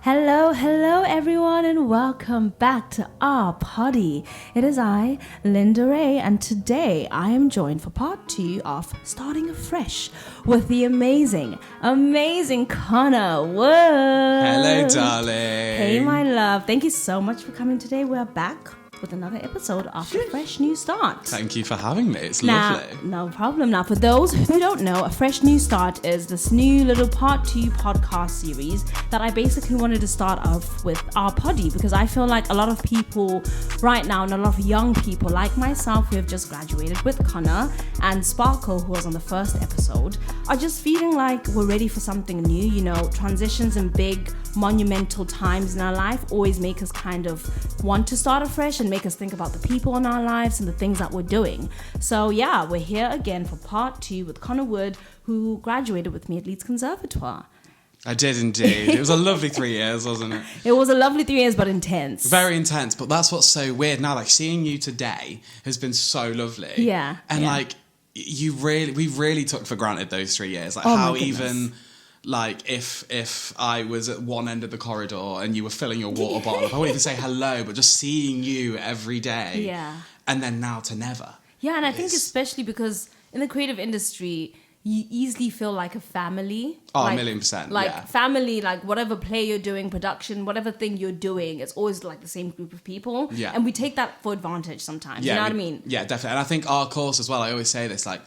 Hello everyone, and welcome back to our poddy. It is I, Linda Ray, and today I am joined for part 2 of Starting Afresh with the amazing Connor Wood. Hello, darling. Hey, my love. Thank you so much for coming today. We're back with another episode of A Fresh New Start. Thank you for having me. It's lovely. No problem. Now, for those who don't know, A Fresh New Start is this new little part 2 podcast series that I basically wanted to start off with our poddy, because I feel like a lot of people right now, and a lot of young people like myself who have just graduated with Connor and Sparkle, who was on the first episode, are just feeling like we're ready for something new. You know, transitions and big monumental times in our life always make us kind of want to start afresh and make us think about the people in our lives and the things that we're doing. So yeah, we're here again for part 2 with Connor Wood, who graduated with me at Leeds Conservatoire. I did indeed. It was a lovely 3 years, wasn't it? It was a lovely 3 years, but intense. Very intense, but that's what's so weird now. Like, seeing you today has been so lovely. Yeah. And yeah. like, we really took for granted those 3 years. Like, Oh, how my goodness. even... Like, if I was at one end of the corridor and you were filling your water bottle up, I wouldn't even say hello, but just seeing you every day. Yeah. And then now to never. Yeah, and I think especially because in the creative industry, you easily feel like a family. Oh, like, 1,000,000%, Like yeah. family, like whatever play you're doing, production, whatever thing you're doing, it's always like the same group of people. Yeah. And we take that for advantage sometimes. You know what I mean? Yeah, definitely. And I think our course as well, I always say this, like,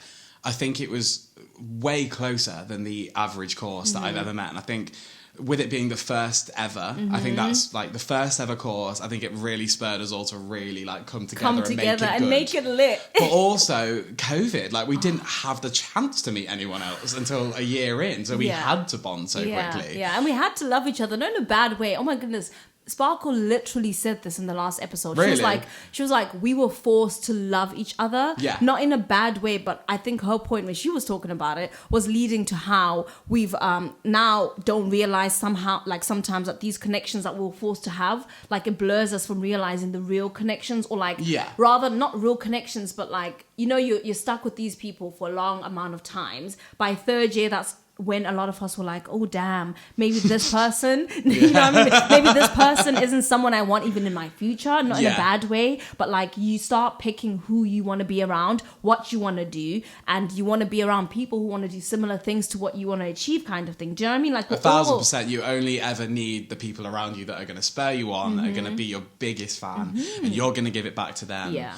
I think it was way closer than the average course that I've ever met. And I think with it being the first ever, I think that's like the first ever course, I think it really spurred us all to really like come together and make it lit. But also COVID, like we didn't have the chance to meet anyone else until a year in. So we had to bond so quickly. Yeah, and we had to love each other, not in a bad way. Oh my goodness. Sparkle literally said this in the last episode. Really? She was like, we were forced to love each other. Yeah. Not in a bad way, but I think her point when she was talking about it was leading to how we've now don't realize somehow, like sometimes that these connections that we're forced to have, like it blurs us from realizing the real connections, or like rather not real connections, but like, you know, you're stuck with these people for a long amount of times. By third year, that's when a lot of us were like, oh damn, maybe this person, you know what I mean? Maybe this person isn't someone I want even in my future, not in a bad way, but like you start picking who you want to be around, what you want to do, and you want to be around people who want to do similar things to what you want to achieve, kind of thing. Do you know what I mean? Like 1,000%, you only ever need the people around you that are going to spur you on, that are going to be your biggest fan, and you're going to give it back to them. Yeah.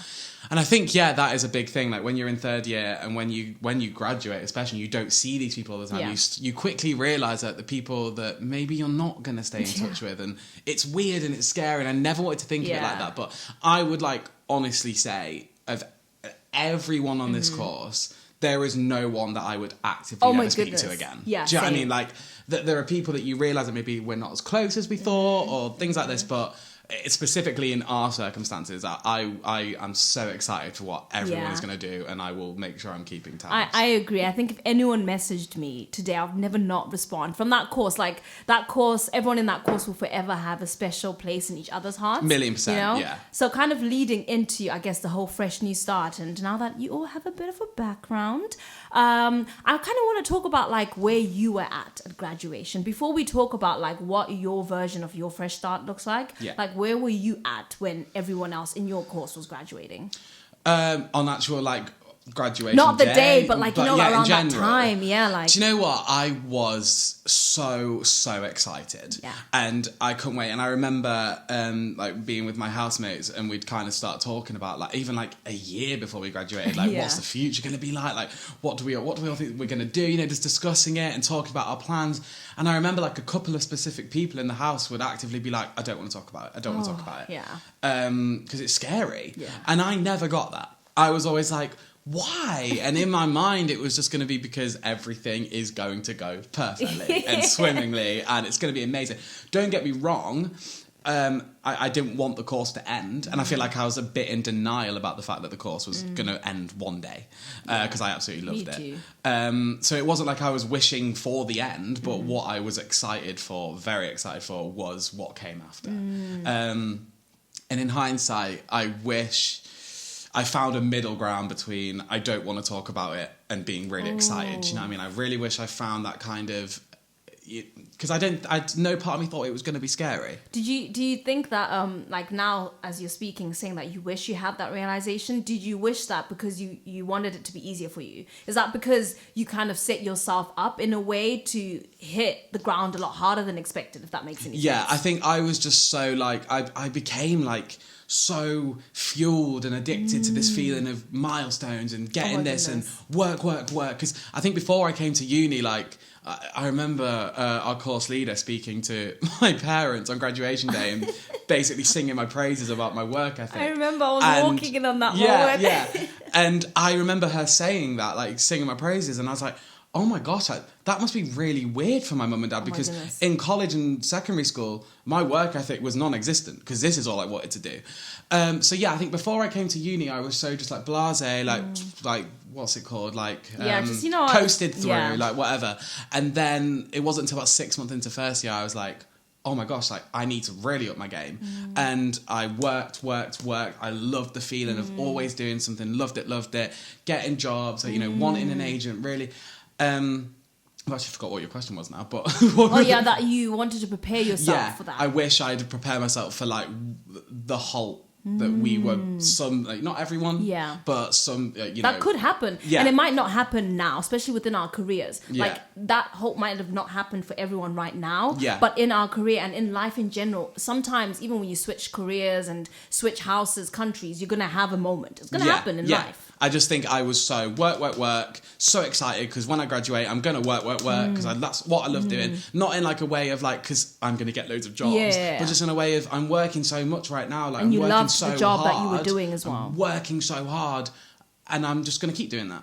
And I think, that is a big thing. Like when you're in third year and when you graduate, especially, you don't see these people all the time. Yeah. You quickly realise that the people that maybe you're not going to stay in touch with. And it's weird and it's scary. And I never wanted to think of it like that. But I would like honestly say of everyone on this course, there is no one that I would actively ever speak to again. Yeah, do you know what I mean? Like there are people that you realise that maybe we're not as close as we thought or things like this. But specifically in our circumstances, I am so excited for what everyone is going to do, and I will make sure I'm keeping tabs. I agree. I think if anyone messaged me today, I'll never not respond. From that course, like that course, everyone in that course will forever have a special place in each other's hearts. 1,000,000%, you know? yeah. So kind of leading into, I guess, the whole fresh new start, and now that you all have a bit of a background, I kind of want to talk about like where you were at graduation. Before we talk about like what your version of your fresh start looks like, like where were you at when everyone else in your course was graduating? On actual like graduation not the day, but around general, that time. Like, do you know what, I was so excited, and I couldn't wait. And I remember like being with my housemates, and we'd kind of start talking about like even like a year before we graduated, like what's the future going to be like what do we all think we're going to do, you know, just discussing it and talking about our plans. And I remember like a couple of specific people in the house would actively be like, I don't want to talk about it, because it's scary. And I never got that. I was always like, why? And in my mind, it was just going to be because everything is going to go perfectly and swimmingly, and it's going to be amazing. Don't get me wrong. I didn't want the course to end, and I feel like I was a bit in denial about the fact that the course was going to end one day, because I absolutely loved it. So it wasn't like I was wishing for the end, but what I was very excited for, was what came after. And in hindsight, I wish I found a middle ground between I don't want to talk about it and being really excited. Do you know what I mean? I really wish I found that kind of, because no part of me thought it was going to be scary. Do you think that like now as you're speaking, saying that you wish you had that realization, did you wish that because you wanted it to be easier for you? Is that because you kind of set yourself up in a way to hit the ground a lot harder than expected, if that makes any sense? Yeah, I think I was just so like I became like so fueled and addicted to this feeling of milestones and getting this and work, because I think before I came to uni, like I remember our course leader speaking to my parents on graduation day and basically singing my praises about my work ethic. I remember I was walking in on that moment. Yeah. And I remember her saying that, like singing my praises, and I was like, oh my gosh, that must be really weird for my mum and dad, because in college and secondary school, my work ethic was non-existent because this is all I wanted to do. So yeah, I think before I came to uni, I was so just like blasé, like what's it called? Like, just, coasted through, like whatever. And then it wasn't until about 6 months into first year, I was like, oh my gosh, like I need to really up my game. And I worked. I loved the feeling of always doing something, loved it, getting jobs, wanting an agent, really. I've actually forgot what your question was now, but... that you wanted to prepare yourself for that. I wish I'd prepared myself for, like, the halt that we were some... Like, not everyone, but some, That could happen. Yeah. And it might not happen now, especially within our careers. Yeah. Like, that halt might have not happened for everyone right now. Yeah. But in our career and in life in general, sometimes, even when you switch careers and switch houses, countries, you're going to have a moment. It's going to happen in life. I just think I was so work, so excited because when I graduate, I'm going to work because that's what I love doing. Not in like a way of like, because I'm going to get loads of jobs, but just in a way of I'm working so much right now. Like, and you I'm working loved so the job hard, that you were doing as well. I'm working so hard and I'm just going to keep doing that.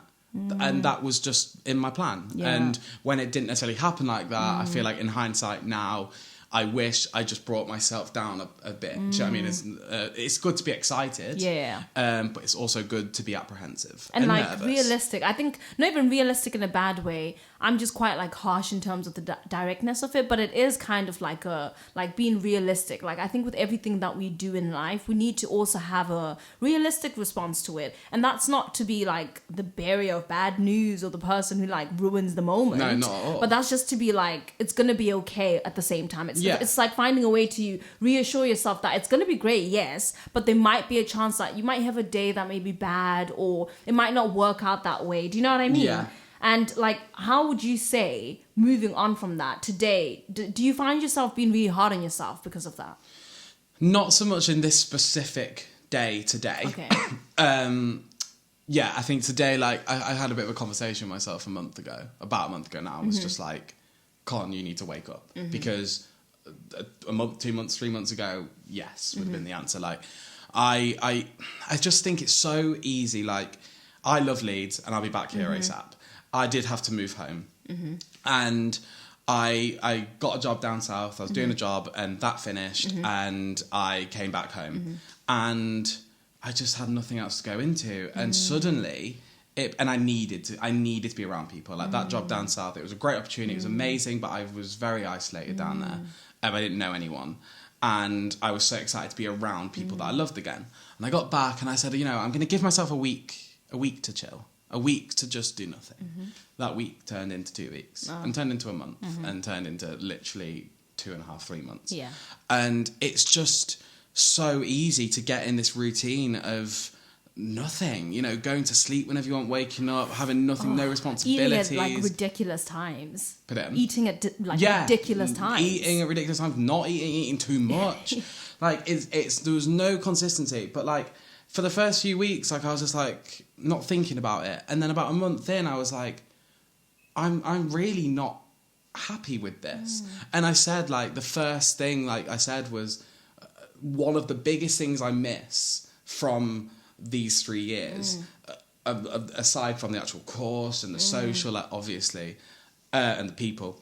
And that was just in my plan. Yeah. And when it didn't necessarily happen like that, I feel like in hindsight now, I wish I just brought myself down a bit. Do you know what I mean? It's good to be excited. But it's also good to be apprehensive and like nervous. Realistic. I think not even realistic in a bad way. I'm just quite like harsh in terms of the directness of it, but it is kind of like being realistic. Like I think with everything that we do in life, we need to also have a realistic response to it, and that's not to be like the bearer of bad news or the person who like ruins the moment. No, not at all. But that's just to be like, it's gonna be okay at the same time. It's like finding a way to reassure yourself that it's gonna be great, yes, but there might be a chance that you might have a day that may be bad or it might not work out that way. Do you know what I mean? Yeah. And like, how would you say, moving on from that today, do you find yourself being really hard on yourself because of that? Not so much in this specific day today. Okay. I think today, like, I had a bit of a conversation with myself about a month ago now. I was just like, Colin, you need to wake up. Because a month, 2 months, 3 months ago, yes, would have been the answer. Like, I just think it's so easy. Like, I love Leeds and I'll be back here ASAP. I did have to move home. And I got a job down south. I was doing a job and that finished and I came back home. And I just had nothing else to go into. And suddenly... I needed to be around people. Like that job down south, it was a great opportunity. It was amazing, but I was very isolated down there. I didn't know anyone. And I was so excited to be around people that I loved again. And I got back and I said, I'm going to give myself a week to chill. A week to just do nothing. That week turned into 2 weeks and turned into a month and turned into literally 2.5, 3 months. Yeah. And it's just so easy to get in this routine of nothing, going to sleep whenever you want, waking up, having nothing, no responsibilities. Eating at like ridiculous times. Eating at ridiculous times. Eating at ridiculous times, not eating too much. Like there was no consistency. But like for the first few weeks, like I was just like not thinking about it. And then about a month in, I was like, I'm really not happy with this. And I said like the first thing like I said was one of the biggest things I miss from these 3 years, aside from the actual course and the social, like obviously, and the people,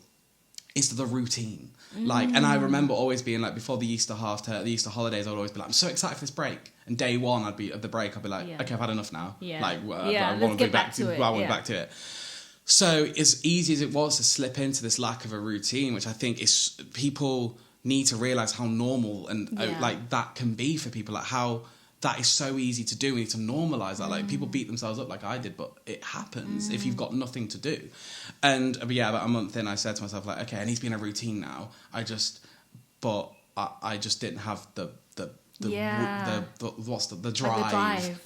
is the routine. Like, and I remember always being like, before the Easter holidays, I'd always be like, I'm so excited for this break. And day one, I'd be at the break, I'd be like, okay, I've had enough now. Yeah. Like, I want to go back to it. I want back to it. So as easy as it was to slip into this lack of a routine, which I think is people need to realize how normal and like that can be for people, like how that is so easy to do. We need to normalize that. Like, people beat themselves up like I did, but it happens if you've got nothing to do. And about a month in, I said to myself, like, okay, I need to be in a routine now. I just didn't have the drive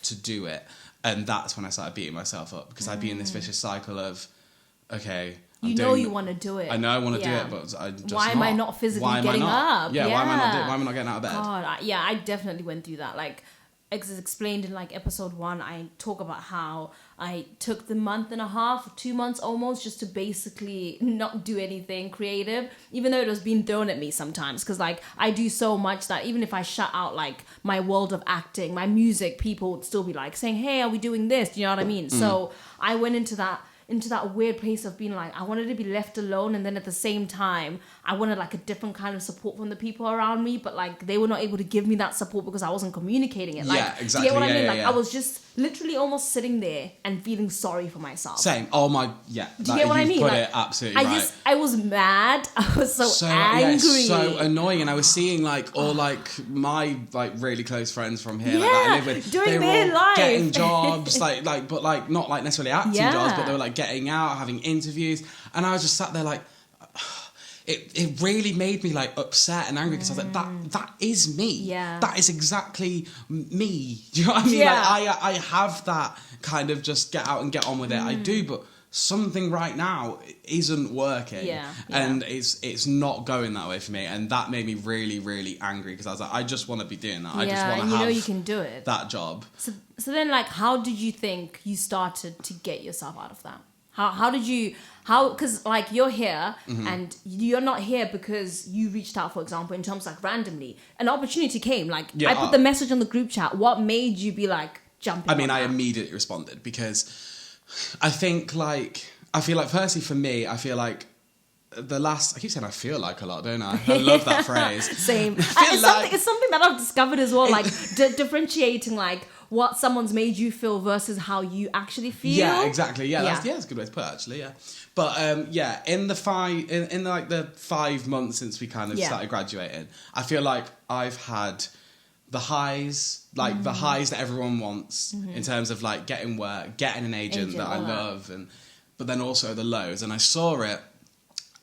to do it. And that's when I started beating myself up, because I'd be in this vicious cycle of, okay, you want to do it. I know I want to do it, but I just why am I not physically getting up? Yeah, why am I not getting out of bed? God, I definitely went through that. Like, as explained in like episode 1, I talk about how I took the 2 months almost, just to basically not do anything creative, even though it was being thrown at me sometimes, because like I do so much that even if I shut out like my world of acting, my music, people would still be like saying, hey, are we doing this? Do you know what I mean? So I went into that weird place of being like, I wanted to be left alone, and then at the same time I wanted like a different kind of support from the people around me, but like they were not able to give me that support because I wasn't communicating it. Like, exactly. Do you get what I mean? I was just literally almost sitting there and feeling sorry for myself. Same. Oh my, Do you get what I mean? Put it absolutely right. I was mad. I was so angry. Yeah, it's so annoying. And I was seeing like all like my like really close friends from here, like, that I live with, doing they were their all life, getting jobs, but like not like necessarily acting jobs, but they were like getting out, having interviews, and I was just sat there like. It really made me like upset and angry, because I was like, that is me. Yeah. That is exactly me. Do you know what I mean? Yeah. Like I have that kind of just get out and get on with it. I do, but something right now isn't working. Yeah. And it's not going that way for me. And that made me really, really angry, because I was like, I just want to be doing that. I just want to have you can do it. that job. So then like, how did you think you started to get yourself out of that? Because like you're here and you're not here because you reached out, for example, in terms like randomly. An opportunity came, like I put the message on the group chat. What made you be like jumping? I mean, I immediately responded, because I feel like firstly for me, I feel like I keep saying I feel like a lot, don't I? I love that phrase. Same. It's something that I've discovered as well, like differentiating like what someone's made you feel versus how you actually feel. Yeah, exactly. Yeah, that's a good way to put it, actually. Yeah, but in the 5 months since we kind of started graduating, I feel like I've had the highs, like the highs that everyone wants in terms of like getting work, getting an agent that I love, but then also the lows. And I saw it,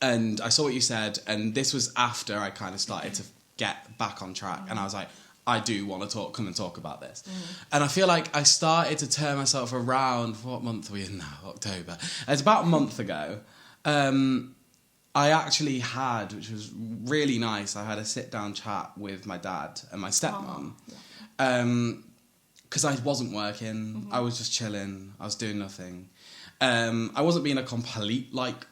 and I saw what you said, and this was after I kind of started to get back on track, and I was like, I do want to come and talk about this. And I feel like I started to turn myself around. What month are we in now? October. It's about a month ago. I actually had, which was really nice, I had a sit-down chat with my dad and my stepmom. Because I wasn't working. I was just chilling. I was doing nothing. I wasn't being a complete, like,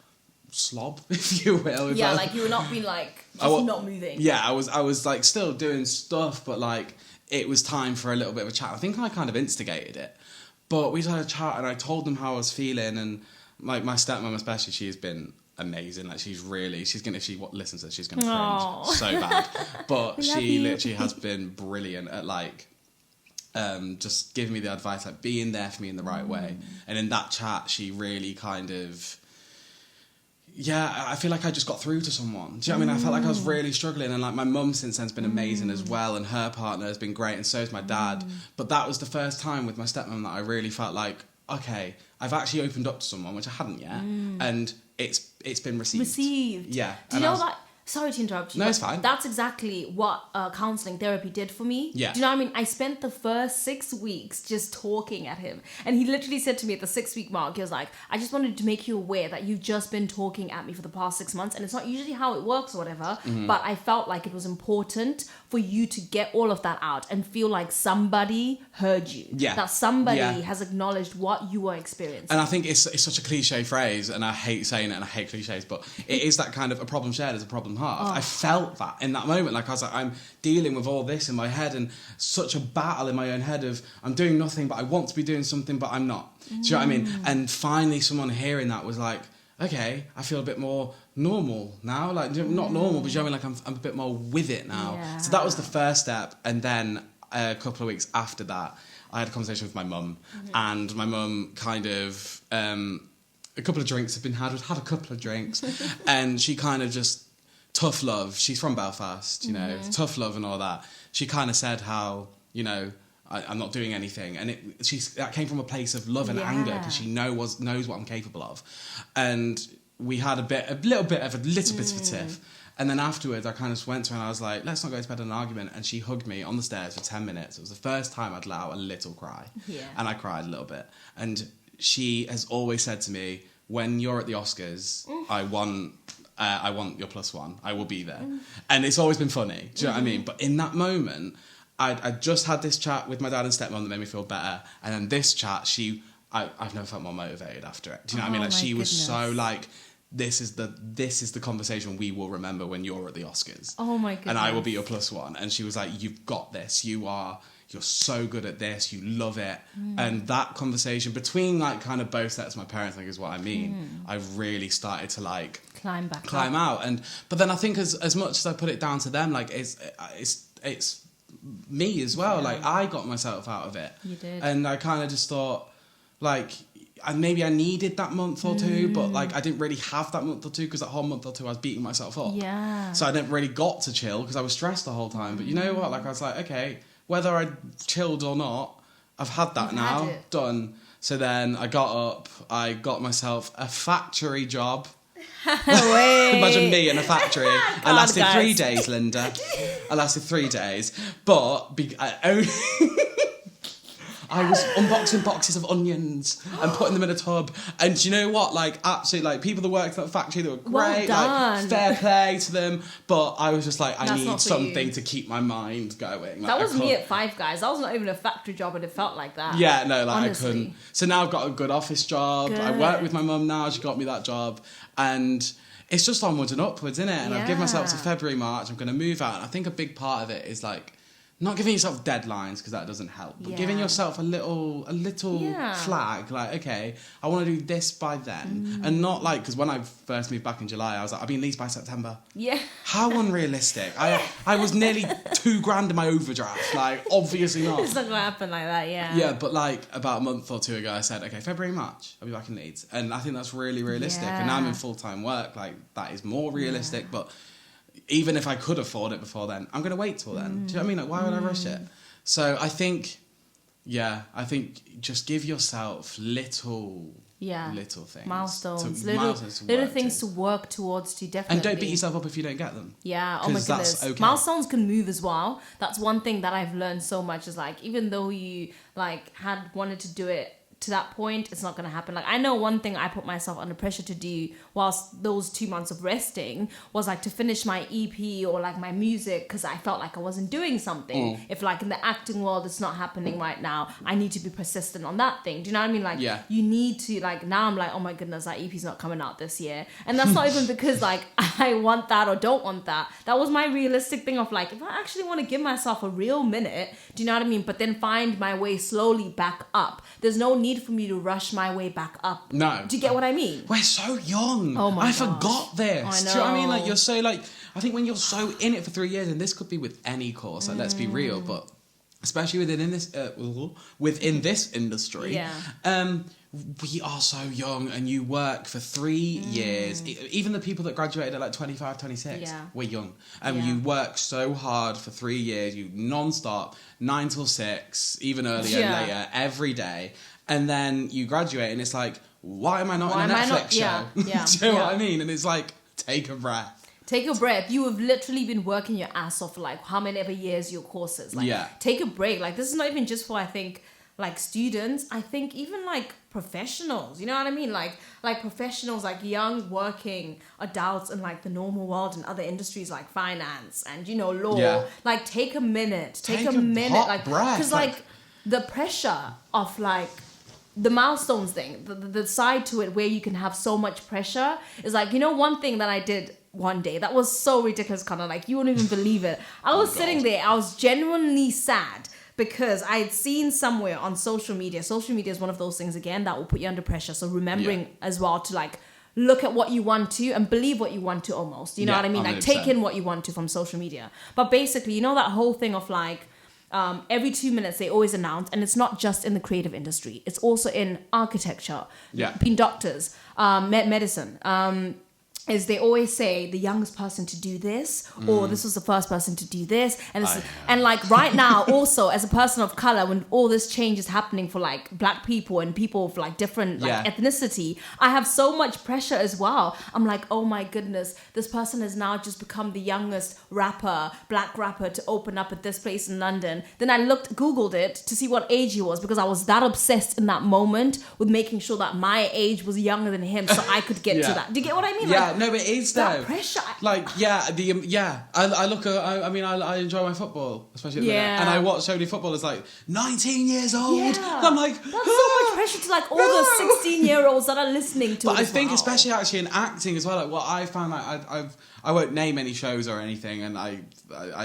slob, if you will. Yeah, like you were not being like just not moving. Yeah, I was like still doing stuff, but like it was time for a little bit of a chat. I think I kind of instigated it, but we just had a chat, and I told them how I was feeling, and like my stepmom especially, she's been amazing. Like she's gonna, if she listens to this, she's gonna cringe so bad, but she literally has been brilliant at like just giving me the advice, like being there for me in the right way. And in that chat, she really kind of. Yeah, I feel like I just got through to someone. Do you know what I mean? I felt like I was really struggling, and like my mum since then's been amazing as well, and her partner has been great, and so is my dad. But that was the first time with my stepmom that I really felt like, okay, I've actually opened up to someone, which I hadn't yet, and it's been received. Yeah. Do you know that? Sorry to interrupt you. No, it's fine. That's exactly what counselling therapy did for me. Yeah. Do you know what I mean? I spent the first 6 weeks just talking at him. And he literally said to me at the 6-week mark, he was like, I just wanted to make you aware that you've just been talking at me for the past 6 months. And it's not usually how it works or whatever. But I felt like it was important for you to get all of that out and feel like somebody heard you. Yeah. That somebody has acknowledged what you were experiencing. And I think it's such a cliche phrase, and I hate saying it, and I hate cliches, but it is that kind of a problem shared is a problem halved. I felt that in that moment. Like I was like, I'm dealing with all this in my head, and such a battle in my own head of I'm doing nothing, but I want to be doing something, but I'm not. Do you know what I mean? And finally someone hearing that was like, okay, I feel a bit more normal now. Like not normal, but you know what I mean? Like I'm a bit more with it now. Yeah. So that was the first step. And then a couple of weeks after that, I had a conversation with my mum, and my mum kind of a couple of drinks have been had. We'd had a couple of drinks, and she kind of just tough love. She's from Belfast, you know, tough love and all that. She kind of said how, you know, I'm not doing anything. And that came from a place of love and anger, because she knows what I'm capable of. And we had a little bit of a tiff. And then afterwards, I kind of just went to her and I was like, let's not go to bed in an argument. And she hugged me on the stairs for 10 minutes. It was the first time I'd let out a little cry. Yeah. And I cried a little bit. And she has always said to me, when you're at the Oscars, I want your +1. I will be there. And it's always been funny. Do you know what I mean? But in that moment, I just had this chat with my dad and stepmom that made me feel better. And then this chat, I've never felt more motivated after it. Do you know what I mean? Like, she was so like, this is the conversation we will remember when you're at the Oscars. Oh my goodness. And I will be your +1. And she was like, you've got this. You're so good at this. You love it. And that conversation between like kind of both sets of my parents, I think is what I mean. I really started to like climb out. But then I think as much as I put it down to them, like it's me as well. Yeah. Like, I got myself out of it. You did. And I kind of just thought, like, and maybe I needed that month or two, but like I didn't really have that month or two, because that whole month or two I was beating myself up. Yeah. So I never really got to chill because I was stressed the whole time. But you know what? Like, I was like, okay, whether I chilled or not, I've had that now. Done. So then I got up, I got myself a factory job. Imagine me in a factory. I lasted 3 days, Linda. I lasted 3 days. But I was unboxing boxes of onions and putting them in a tub. And do you know what? Like, absolutely, like, people that worked at that factory, they were great. Well done. Like, fair play to them. But I was just like, I need something to keep my mind going. Like, that was me at Five Guys. That was not even a factory job, and it felt like that. Yeah, no, like, honestly. I couldn't. So now I've got a good office job. Good. I work with my mum now. She got me that job. And it's just onwards and upwards, isn't it? And I've given myself to February, March. I'm going to move out. And I think a big part of it is, like, not giving yourself deadlines, because that doesn't help, but giving yourself a little flag, like, okay, I want to do this by then. And not like, because when I first moved back in July, I was like, I'll be in Leeds by September. Yeah. How unrealistic. I was nearly $2,000 in my overdraft, like, obviously not. It's not going to happen like that, yeah. Yeah, but like about a month or two ago, I said, okay, February, March, I'll be back in Leeds. And I think that's really realistic. And now I'm in full-time work, like, that is more realistic, but even if I could afford it before then, I'm going to wait till then. Do you know what I mean? Like, why would I rush it? So I think just give yourself little things. Milestones. Little things to work towards, to definitely. And don't beat yourself up if you don't get them. Yeah, oh my goodness. That's okay. Milestones can move as well. That's one thing that I've learned so much, is like, even though you like had wanted to do it to that point, it's not going to happen. Like, I know one thing I put myself under pressure to do whilst those 2 months of resting was like to finish my EP or like my music, because I felt like I wasn't doing something. If like in the acting world it's not happening right now, I need to be persistent on that thing. Do you know what I mean? Like, you need to, like, now I'm like, oh my goodness, that EP's not coming out this year. And that's not even because like I want that or don't want that. That was my realistic thing of like, if I actually want to give myself a real minute, do you know what I mean? But then find my way slowly back up. There's no need for me to rush my way back up. No. Do you get what I mean? We're so young. Oh my gosh. I forgot this. I know. Do you know what I mean? Like, you're so like, I think when you're so in it for 3 years, and this could be with any course, like, let's be real, but especially within this industry, we are so young, and you work for 3 years. Even the people that graduated at like 25, 26, we're young. And you work so hard for 3 years, you non-stop, 9 till 6, even earlier, later, every day. And then you graduate, and it's like, why am I not in a Netflix show? Do you know what I mean? And it's like, take a breath. Take a breath. You have literally been working your ass off for like how many ever years your courses. Like, take a break. Like, this is not even just for, I think, like, students. I think even like professionals, you know what I mean? Like professionals, like young working adults in like the normal world and other industries like finance and, you know, law. Like, take a minute. Take a minute. Like, because like the pressure of like the milestones thing, the side to it where you can have so much pressure is like, you know, one thing that I did one day that was so ridiculous, kind of like, you wouldn't even believe it. I was sitting there, I was genuinely sad because I had seen somewhere on social media is one of those things again that will put you under pressure. So remembering as well to like look at what you want to and believe what you want to almost, you know what I mean? 100%. Like, take in what you want to from social media. But basically, you know, that whole thing of like, every 2 minutes they always announce, and it's not just in the creative industry, it's also in architecture, being doctors, medicine, is they always say the youngest person to do this, or this was the first person to do this, and this and like right now also as a person of color, when all this change is happening for like black people and people of like different like ethnicity, I have so much pressure as well. I'm like, oh my goodness, this person has now just become the youngest black rapper to open up at this place in London. Then I googled it to see what age he was, because I was that obsessed in that moment with making sure that my age was younger than him, so I could get to that. Do you get what I mean? Yeah. No, it is that though. Pressure. Like, I look at. I enjoy my football, especially at the minute, and I watch so many footballers like 19 years old. Yeah. And I'm like, that's so much pressure to like all the 16-year-olds that are listening to. But I think especially actually in acting as well. Like what I found, like I won't name any shows or anything, and I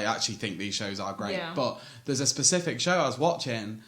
actually think these shows are great. Yeah. But there's a specific show I was watching.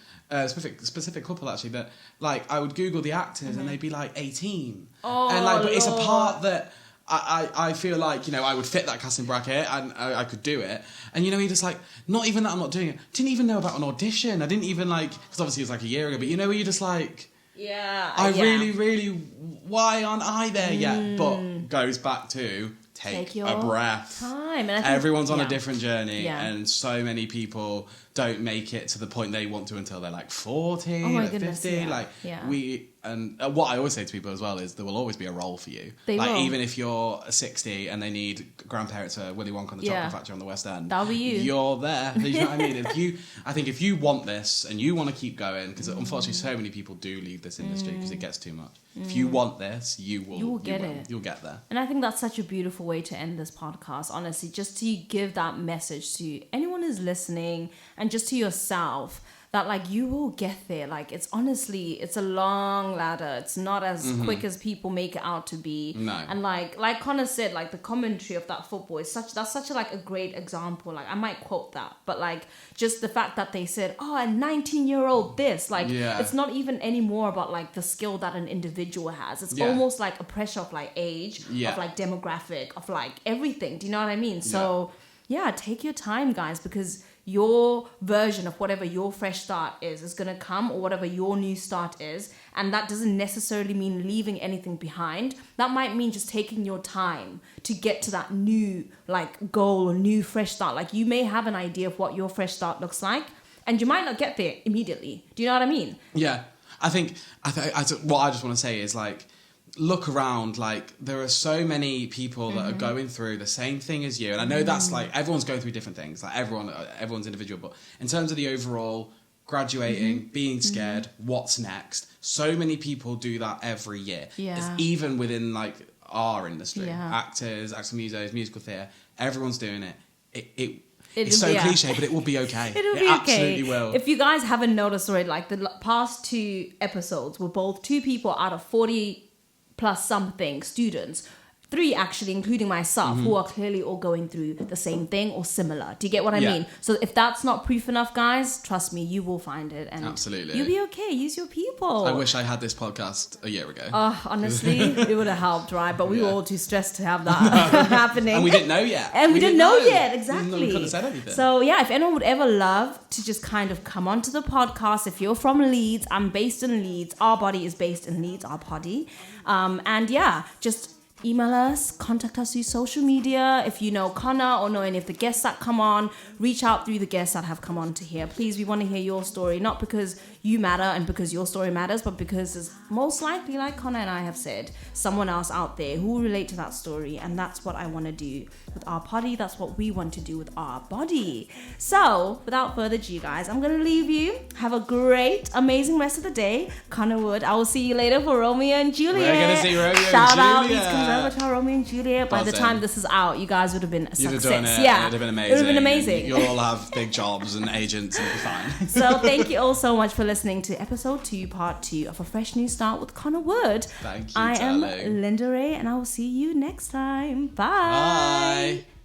Specific couple actually that like I would Google the actors and they'd be like 18, and like but it's a part that I feel like, you know, I would fit that casting bracket and I could do it. And, you know, you're just like, not even that I'm not doing it. Didn't even know about an audition. I didn't even like, because obviously it was like a year ago, but you know, where you're just like, really, why aren't I there yet? But goes back to take your a breath. Time. And everyone's on a different journey, and so many people don't make it to the point they want to until they're like 40, like 50. And what I always say to people as well is there will always be a role for you. Even if you're 60 and they need grandparents at Willy Wonka and the Chocolate Factory on the West End, that'll be you. You're there. You know what I mean? I think if you want this and you want to keep going, because unfortunately so many people do leave this industry because it gets too much. If you want this, you will get it. You'll get there. And I think that's such a beautiful way to end this podcast, honestly, just to give that message to anyone who's listening and just to yourself, that like you will get there. Like it's a long ladder. It's not as quick as people make it out to be. No. And like Connor said, like the commentary of that football is such a like a great example. Like I might quote that, but like just the fact that they said, oh, a 19-year-old this, like it's not even anymore about like the skill that an individual has. It's almost like a pressure of like age, of like demographic, of like everything. Do you know what I mean? So take your time, guys, because your version of whatever your fresh start is going to come, or whatever your new start is. And that doesn't necessarily mean leaving anything behind. That might mean just taking your time to get to that new like goal or new fresh start. Like you may have an idea of what your fresh start looks like, and you might not get there immediately. Do you know what I mean? Yeah. I think what I just want to say is like, look around, like there are so many people that are going through the same thing as you, and I know that's like everyone's going through different things, like everyone's individual, but in terms of the overall graduating, being scared, what's next, so many people do that every year. It's even within like our industry, actors, musos, musical theatre, everyone's doing it. It's so cliche, but it will be okay. It absolutely will. If you guys haven't noticed already, like the past 2 episodes were both 2 people out of 40 plus something students, 3 actually, including myself, who are clearly all going through the same thing or similar. Do you get what I mean? So if that's not proof enough, guys, trust me, you will find it. And absolutely. You'll be okay. Use your people. I wish I had this podcast a year ago. Honestly, it would have helped, right? But we were all too stressed to have that happening. And we didn't know yet. Exactly. We couldn't have said anything. So if anyone would ever love to just kind of come onto the podcast, if you're from Leeds, I'm based in Leeds. Our body is based in Leeds, our body. Just email us, contact us through social media. If you know Connor or know any of the guests that come on, reach out through the guests that have come on to here. Please, we want to hear your story, not because you matter and because your story matters, but because it's most likely, like Connor and I have said, someone else out there who will relate to that story. And that's what I want to do with our body. That's what we want to do with our body. So without further ado, guys, I'm going to leave you. Have a great, amazing rest of the day. Connor Wood, I will see you later for Romeo and Juliet. We're going to see Romeo and Juliet. Shout out, please come over to our Romeo and Juliet. By the time this is out, you guys would have been a success. You'd have done it. Yeah. It would have been amazing. It would have been amazing. You'll all have big jobs and agents and it'll be fine. So thank you all so much for listening to episode 2, part 2 of A Fresh New Start with Connor Wood. Thank you, I darling. am Linda Ray, and I will see you next time. Bye. Bye.